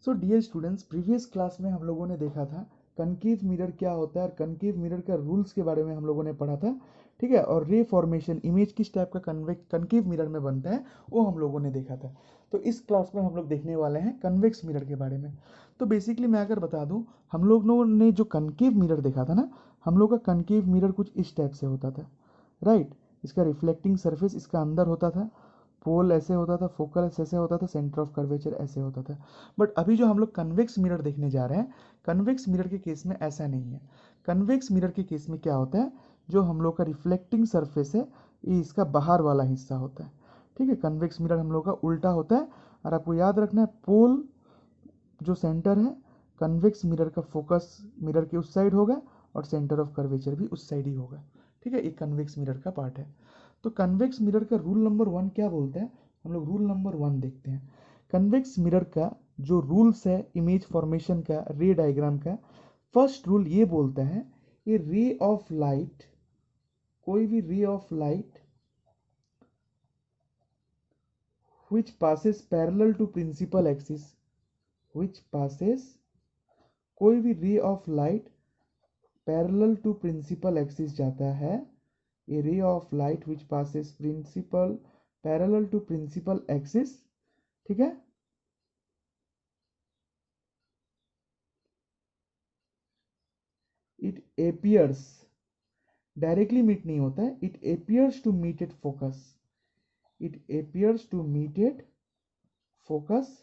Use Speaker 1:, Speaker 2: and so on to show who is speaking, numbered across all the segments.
Speaker 1: सो dear students, previous class में हम लोगों ने देखा था कनकेव मिरर क्या होता है और कनकेव मिरर का रूल्स के बारे में हम लोगों ने पढ़ा था। ठीक है, और रे फॉर्मेशन इमेज किस टाइप का कनकेव मिरर में बनता है वो हम लोगों ने देखा था। तो इस क्लास में हम लोग देखने वाले हैं कन्वेक्स मिरर के बारे में। तो बेसिकली मैं अगर बता दूं, हम लोगों ने जो कनकेव मिरर देखा था ना, हम लोग का कनकेव मिरर कुछ इस टाइप से होता था, राइट। इसका रिफ्लेक्टिंग सरफेस इसका अंदर होता था, पोल ऐसे होता था, फोकल ऐसे होता था, सेंटर ऑफ कर्वेचर ऐसे होता था। बट अभी जो हम लोग कन्वेक्स मिरर देखने जा रहे हैं, कन्वेक्स मिरर के केस में ऐसा नहीं है। कन्वेक्स मिरर के केस में क्या होता है, जो हम लोग का रिफ्लेक्टिंग सरफेस है ये इसका बाहर वाला हिस्सा होता है। ठीक है, कन्वेक्स मिरर हम लोग का उल्टा होता है। और आपको याद रखना है, पोल जो सेंटर है, कन्वेक्स मिरर का फोकस मिरर के उस साइड होगा और सेंटर ऑफ कर्वेचर भी उस साइड ही होगा। ठीक है, ये कन्वेक्स मिरर का पार्ट है। तो कन्वेक्स मिरर का रूल नंबर 1 क्या बोलता है, हम लोग रूल नंबर 1 देखते हैं। कन्वेक्स मिरर का जो रूल्स है इमेज फॉर्मेशन का, रे डायग्राम का, फर्स्ट रूल ये बोलता है, ये रे ऑफ लाइट, कोई भी ray of light which passes parallel to principal axis, which passes, कोई भी ray of light parallel to principal axis जाता है, a ray of light which passes principal parallel to principal axis, ठीक है, it appears, directly meet नहीं होता है, it appears to meet at focus, it appears to meet at focus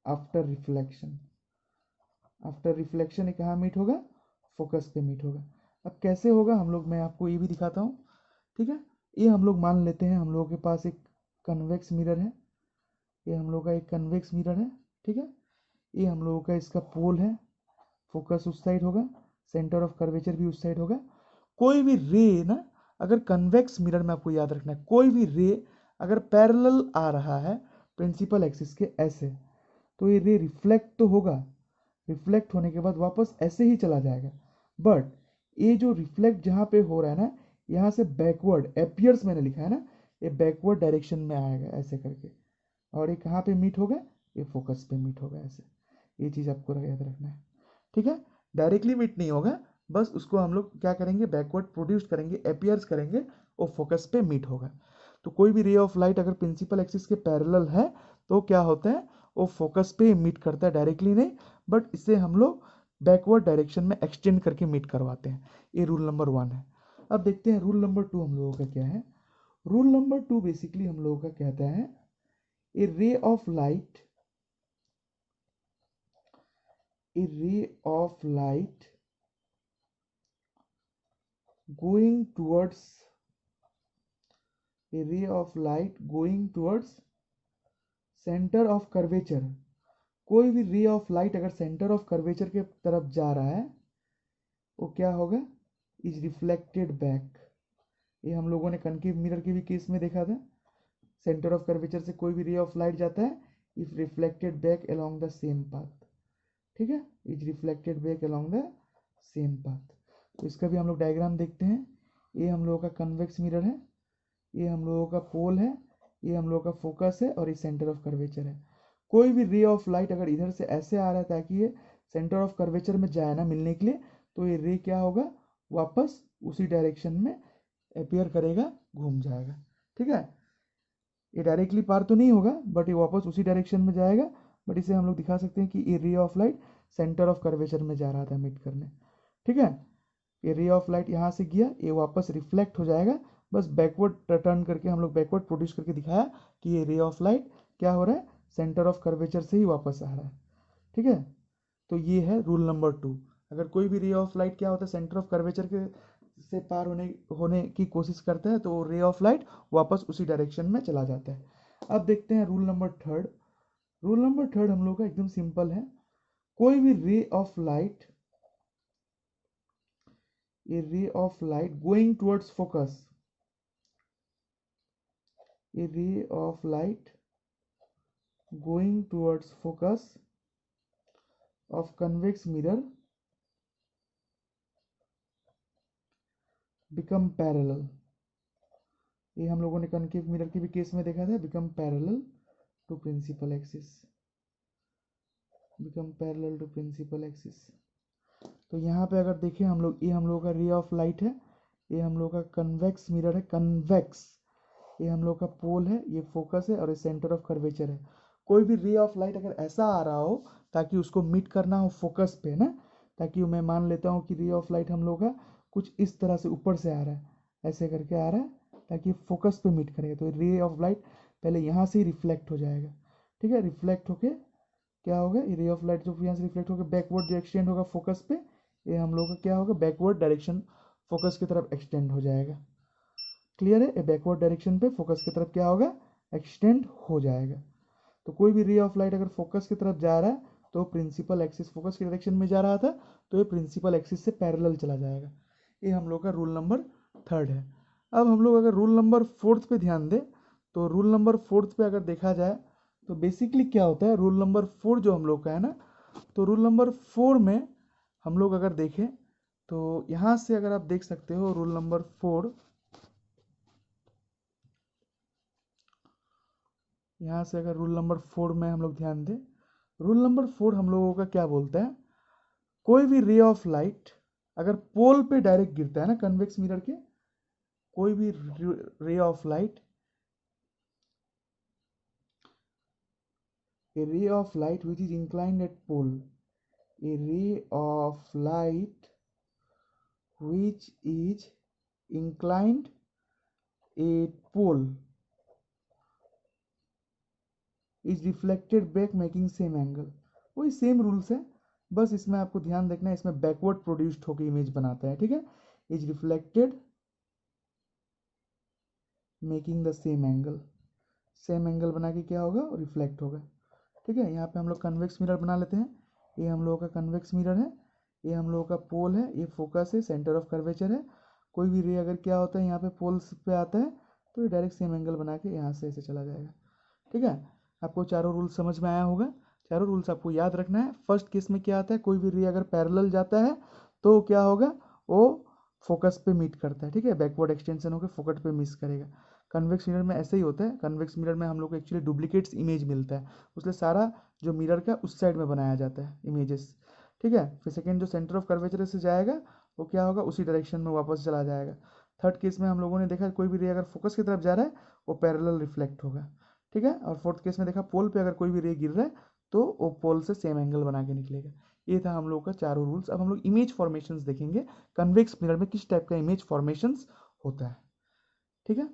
Speaker 1: after reflection, after reflection कहाँ meet होगा, focus पे meet होगा। अब कैसे होगा हम लोग, मैं आपको ये भी दिखाता हूँ। ठीक है, ये हम लोग मान लेते हैं हम लोगों के पास एक कन्वेक्स मिरर है, ये हम लोग का एक कन्वेक्स मिरर है। ठीक है, ये हम लोगों का इसका पोल है, फोकस उस साइड होगा, सेंटर ऑफ कर्वेचर भी उस साइड होगा। कोई भी रे ना, अगर कन्वेक्स मिरर में आपको याद रखना है, कोई भी रे अगर पैरेलल आ रहा है प्रिंसिपल एक्सिस के ऐसे, तो ये रे रिफ्लेक्ट तो होगा, रिफ्लेक्ट होने के बाद वापस ऐसे ही चला जाएगा। बट ये जो रिफ्लेक्ट जहाँ पे हो रहा है ना, यहाँ से बैकवर्ड एपियर्स मैंने लिखा है ना, ये बैकवर्ड डायरेक्शन में आएगा ऐसे करके, और ये कहाँ पे मीट होगा, ये फोकस पे मीट होगा ऐसे। ये चीज़ आपको याद रखना है। ठीक है, डायरेक्टली मीट नहीं होगा, बस उसको हम लोग क्या करेंगे, बैकवर्ड प्रोड्यूस करेंगे, एपियर्स करेंगे, और फोकस पे मीट होगा। तो कोई भी रे ऑफ लाइट अगर प्रिंसिपल एक्सिस के पैरेलल है तो क्या होता है, वो फोकस पे मीट करता है, डायरेक्टली नहीं, बट इसे हम लोग बैकवर्ड डायरेक्शन में एक्सटेंड करके मीट करवाते हैं। ये रूल नंबर 1 है। अब देखते हैं रूल नंबर 2 हम लोगों का क्या है। रूल नंबर 2 बेसिकली हम लोगों का कहता है, a ray of light, a ray of light going towards, a ray of light going towards center of curvature, कोई भी रे ऑफ लाइट अगर सेंटर ऑफ कर्वेचर के तरफ जा रहा है वो क्या होगा, इज रिफ्लेक्टेड बैक। ये हम लोगों ने कनकेव मिरर के भी केस में देखा था, सेंटर ऑफ कर्वेचर से कोई भी रे ऑफ लाइट जाता है, if reflected back along the same path. ठीक है, is reflected back along the same path. तो इसका भी हम लोग डायग्राम देखते हैं। ये हम लोगों का कन्वेक्स मिरर है, ये हम लोगों का पोल है, ये हम लोगों का फोकस है, और ये सेंटर ऑफ कर्वेचर है। कोई भी रे ऑफ लाइट अगर इधर से ऐसे आ रहा है ताकि ये सेंटर ऑफ कर्वेचर में जाए ना मिलने के लिए, तो ये रे क्या होगा, वापस उसी डायरेक्शन में अपियर करेगा, घूम जाएगा। ठीक है, ये डायरेक्टली पार तो नहीं होगा बट ये वापस उसी डायरेक्शन में जाएगा। बट इसे हम लोग दिखा सकते हैं कि ये रे of light centre of curvature में जा रहा था मीट करने। ठीक है, ये रे ऑफ लाइट यहाँ से गया, ये वापस रिफ्लेक्ट हो जाएगा, बस बैकवर्ड टर्न करके हम लोग बैकवर्ड प्रोड्यूस करके दिखाया कि ये रे ऑफ लाइट क्या हो रहा है, सेंटर ऑफ कर्वेचर से ही वापस आ रहा है। ठीक है, तो ये है रूल नंबर 2। अगर कोई भी रे ऑफ लाइट क्या होता है, सेंटर ऑफ कर्वेचर के से पार होने होने की कोशिश करता है, तो रे ऑफ लाइट वापस उसी डायरेक्शन में चला जाता है। अब देखते हैं रूल नंबर 3। रूल नंबर 3 हम लोग का एकदम सिंपल है, कोई भी ray of light, a ray of light going towards focus, a ray of light going towards focus of convex mirror become parallel। ये हम लोगों ने कनकेव मिरर के भी केस में देखा था, become parallel to principal axis. Become parallel to principal axis. तो यहाँ पे अगर देखें हम लोग, ये हम लोग का रे ऑफ लाइट है, ये हम लोग का कन्वेक्स मिरर है, कन्वेक्स, ये हम लोग का पोल है, ये फोकस है और ये सेंटर ऑफ कर्वेचर है। कोई भी रे ऑफ लाइट अगर ऐसा आ रहा हो ताकि उसको मीट करना हो फोकस पे ना, ताकि मैं मान लेता हूँ कि रे ऑफ लाइट हम लोग का कुछ इस तरह से ऊपर से आ रहा है, ऐसे करके आ रहा है, ताकि फोकस पे मीट करेगा, तो रे ऑफ लाइट पहले यहाँ से ही रिफ्लेक्ट हो जाएगा। ठीक है, रिफ्लेक्ट होके क्या होगा, ये रे ऑफ लाइट जो यहाँ से रिफ्लेक्ट होकर बैकवर्ड जो एक्सटेंड होगा फोकस पे, ये हम लोग का क्या होगा, बैकवर्ड डायरेक्शन फोकस की तरफ एक्सटेंड हो जाएगा। क्लियर है, ये बैकवर्ड डायरेक्शन पे फोकस की तरफ क्या होगा, एक्सटेंड हो जाएगा। तो कोई भी रे ऑफ लाइट अगर फोकस की तरफ जा रहा है तो प्रिंसिपल एक्सिस, फोकस की डायरेक्शन में जा रहा था तो ये प्रिंसिपल एक्सिस से पैरेलल चला जाएगा। ये हम लोग का रूल नंबर 3 है। अब हम लोग अगर रूल नंबर 4 पे ध्यान दें, तो रूल नंबर 4 पे अगर देखा जाए तो बेसिकली क्या होता है, रूल नंबर 4 जो हम लोग का है ना, तो रूल नंबर 4 में हम लोग अगर देखें तो यहाँ से अगर आप देख सकते हो रूल नंबर 4, यहाँ से अगर रूल नंबर 4 में हम लोग ध्यान दें, रूल नंबर 4 हम लोगों का क्या बोलता है, कोई भी रे ऑफ लाइट अगर पोल पे डायरेक्ट गिरता है ना, कन्वेक्स मिरर के, कोई भी ray of light, a ray of light which is inclined at pole, a ray of light which is inclined at pole is reflected back making same angle। वही same rules है, बस इसमें आपको ध्यान रखना है, इसमें बैकवर्ड प्रोड्यूस्ड होकर इमेज बनाता है। ठीक है, is reflected making the same angle, same angle बना के क्या होगा, रिफ्लेक्ट होगा। ठीक है, यहाँ पे हम लोग कन्वेक्स मिरर बना लेते हैं, ये हम लोगों का कन्वेक्स मिरर है, ये हम लोगों का पोल है, ये फोकस है, सेंटर ऑफ कर्वेचर है। कोई भी रे अगर क्या होता है यहाँ पे पोल्स पे आता है तो ये डायरेक्ट सेम एंगल बना के यहाँ से ऐसे चला जाएगा। ठीक है, आपको चारों रूल्स समझ में आया होगा। चारों रूल्स आपको याद रखना है। फर्स्ट केस में क्या आता है, कोई भी रे अगर पैरेलल जाता है तो क्या होगा, वो फोकस पे मीट करता है। ठीक है, बैकवर्ड एक्सटेंशन होकर फोकस पे मिस करेगा। कन्वेक्स मिरर में ऐसे ही होता है, कन्वेक्स मिरर में हम लोग को एक्चुअली डुप्लीकेट्स इमेज मिलता है, उसलिए सारा जो मिरर का उस साइड में बनाया जाता है इमेजेस। ठीक है, फिर सेकेंड जो सेंटर ऑफ कर्वेचर से जाएगा वो क्या होगा, उसी डायरेक्शन में वापस चला जाएगा। थर्ड केस में हम लोगों ने देखा कोई भी रे अगर फोकस की तरफ जा रहा है वो पैरेलल रिफ्लेक्ट होगा। ठीक है, और फोर्थ केस में देखा पोल पे अगर कोई भी रे गिर रहा है तो वो पोल से सेम एंगल बना के निकलेगा। ये था हम लोग का चारों रूल्स। अब हम लोग इमेज फॉर्मेशंस देखेंगे, कन्वेक्स मिरर में किस टाइप का इमेज फॉर्मेशंस होता है। ठीक है।